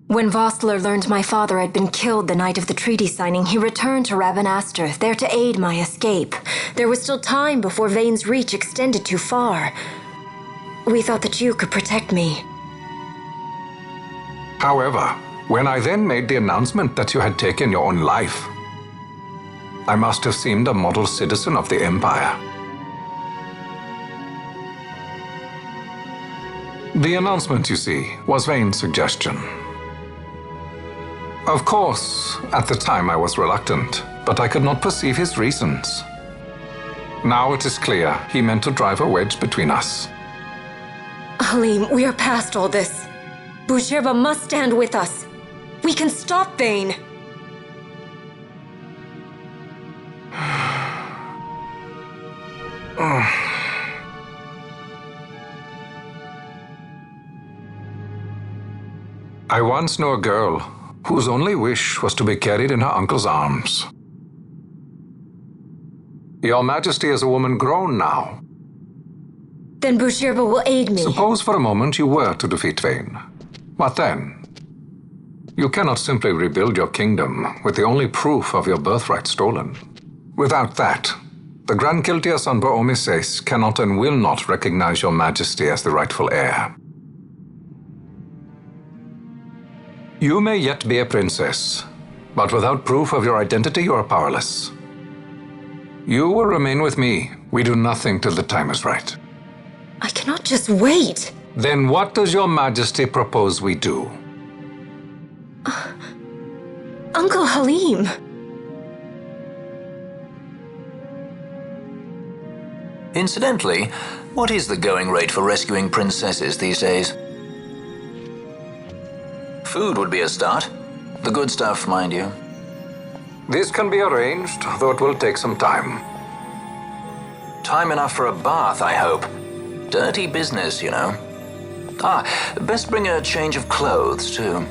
When Vossler learned my father had been killed the night of the treaty signing, he returned to Ravenaster, there to aid my escape. There was still time before Vane's reach extended too far. We thought that you could protect me. However, when I then made the announcement that you had taken your own life, I must have seemed a model citizen of the Empire. The announcement, you see, was Vane's suggestion. Of course, at the time I was reluctant, but I could not perceive his reasons. Now it is clear he meant to drive a wedge between us. Halim, we are past all this. Buzherba must stand with us. We can stop Vane. I once knew a girl whose only wish was to be carried in her uncle's arms. Your Majesty is a woman grown now. Then Buzherba will aid me. Suppose for a moment you were to defeat Vane. What then? You cannot simply rebuild your kingdom with the only proof of your birthright stolen. Without that, the Grand Kiltias on Bor-Omises cannot and will not recognize your Majesty as the rightful heir. You may yet be a princess, but without proof of your identity, you are powerless. You will remain with me. We do nothing till the time is right. I cannot just wait. Then what does your Majesty propose we do? Uncle Halim. Incidentally, what is the going rate for rescuing princesses these days? Food would be a start. The good stuff, mind you. This can be arranged, though it will take some time. Time enough for a bath, I hope. Dirty business, you know. Best bring a change of clothes, too.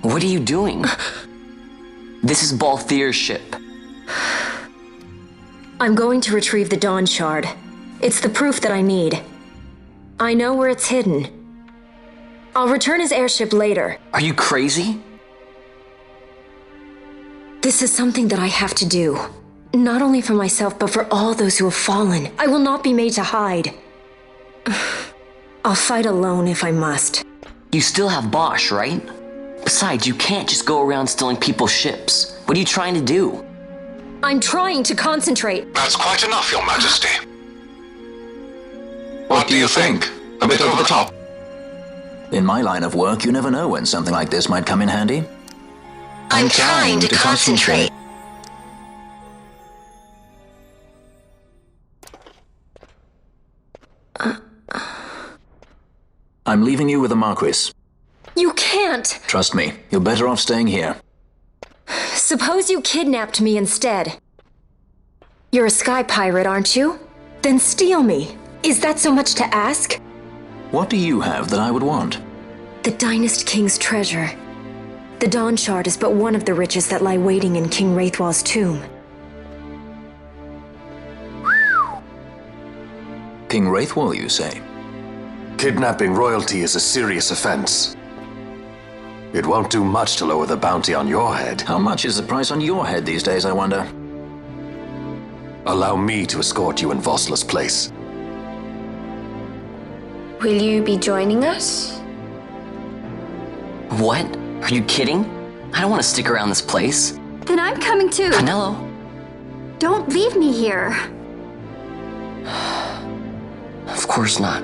What are you doing? This is Balthier's ship. I'm going to retrieve the Dawn Shard. It's the proof that I need. I know where it's hidden. I'll return his airship later. Are you crazy? This is something that I have to do. Not only for myself, but for all those who have fallen. I will not be made to hide. I'll fight alone if I must. You still have Bosch, right? Besides, you can't just go around stealing people's ships. What are you trying to do? I'm trying to concentrate. That's quite enough, Your Majesty. What do you think? A bit over the top? In my line of work, you never know when something like this might come in handy. I'm trying to concentrate. I'm leaving you with the Marquis. You can't! Trust me, you're better off staying here. Suppose you kidnapped me instead. You're a sky pirate, aren't you? Then steal me. Is that so much to ask? What do you have that I would want? The Dynast King's treasure. The Dawn Shard is but one of the riches that lie waiting in King Wraithwall's tomb. King Wraithwall, you say? Kidnapping royalty is a serious offense. It won't do much to lower the bounty on your head. How much is the price on your head these days, I wonder? Allow me to escort you in Vossler's place. Will you be joining us? What? Are you kidding? I don't want to stick around this place. Then I'm coming too. Canelo. Don't leave me here. Of course not.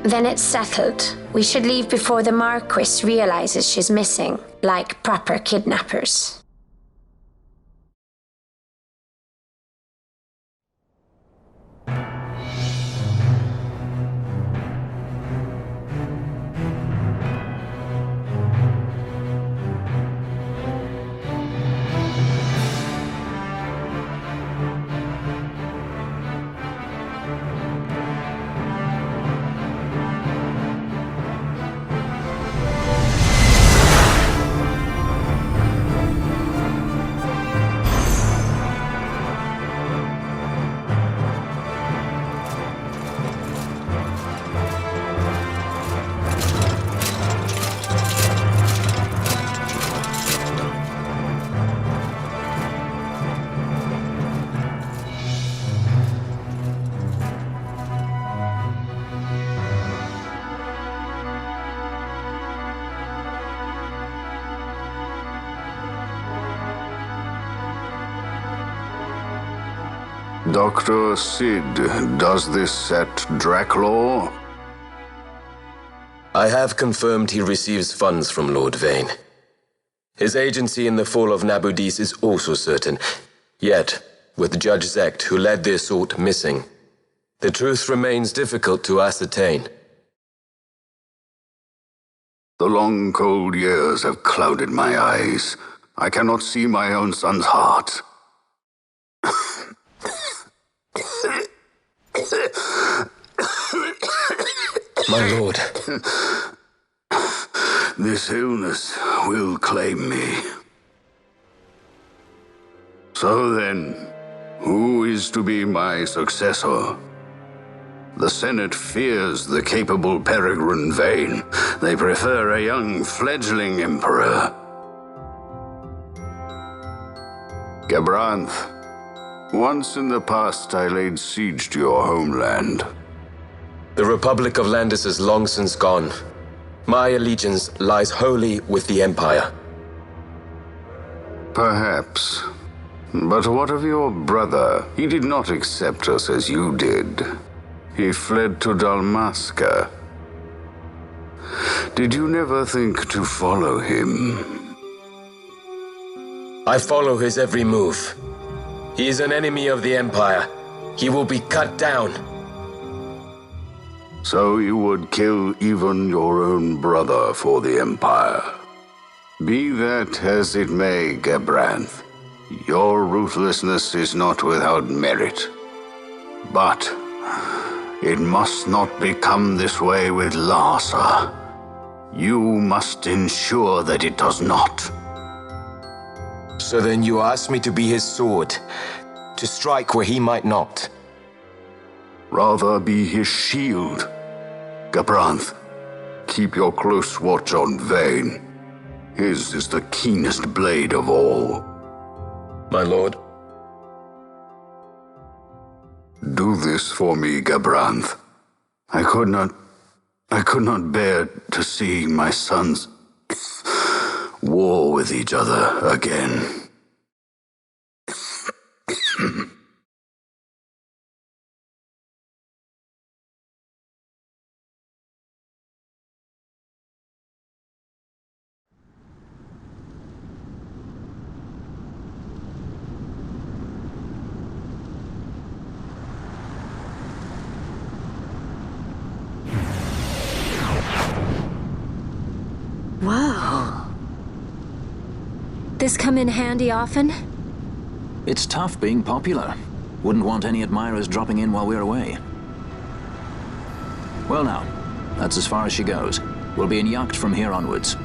Then it's settled. We should leave before the Marquis realizes she's missing, like proper kidnappers. Dr. Sid, does this set Draclaw? I have confirmed he receives funds from Lord Vane. His agency in the fall of Nabudis is also certain. Yet, with Judge Zekt, who led the assault, missing, the truth remains difficult to ascertain. The long, cold years have clouded my eyes. I cannot see my own son's heart. My lord. This illness will claim me. So then, who is to be my successor? The Senate fears the capable Peregrine Vane. They prefer a young fledgling emperor. Gabranth, once in the past I laid siege to your homeland. The Republic of Landis is long since gone. My allegiance lies wholly with the Empire. Perhaps. But what of your brother? He did not accept us as you did. He fled to Dalmasca. Did you never think to follow him? I follow his every move. He is an enemy of the Empire. He will be cut down. So you would kill even your own brother for the Empire. Be that as it may, Gabranth, your ruthlessness is not without merit. But it must not become this way with Larsa. You must ensure that it does not. So then you ask me to be his sword, to strike where he might not. Rather be his shield. Gabranth, keep your close watch on Vane. His is the keenest blade of all. My lord. Do this for me, Gabranth. I could not bear to see my sons war with each other again. this come in handy often? It's tough being popular. Wouldn't want any admirers dropping in while we're away. Well now, that's as far as she goes. We'll be in yacht from here onwards.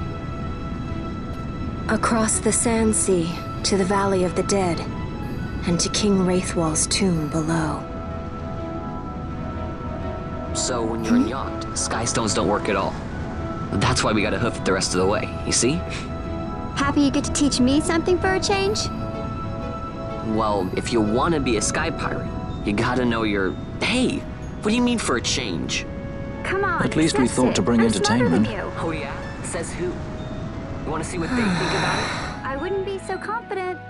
Across the Sand Sea, to the Valley of the Dead, and to King Wraithwall's tomb below. So when you're in yacht, skystones don't work at all. That's why we gotta hoof it the rest of the way, you see? Happy you get to teach me something for a change? Well, if you want to be a sky pirate, you gotta know your... Hey, what do you mean for a change? Come on, At least we accept thought it. to bring I'm smarter than entertainment. you. Oh yeah? Says who? You want to see what they think about it? I wouldn't be so confident.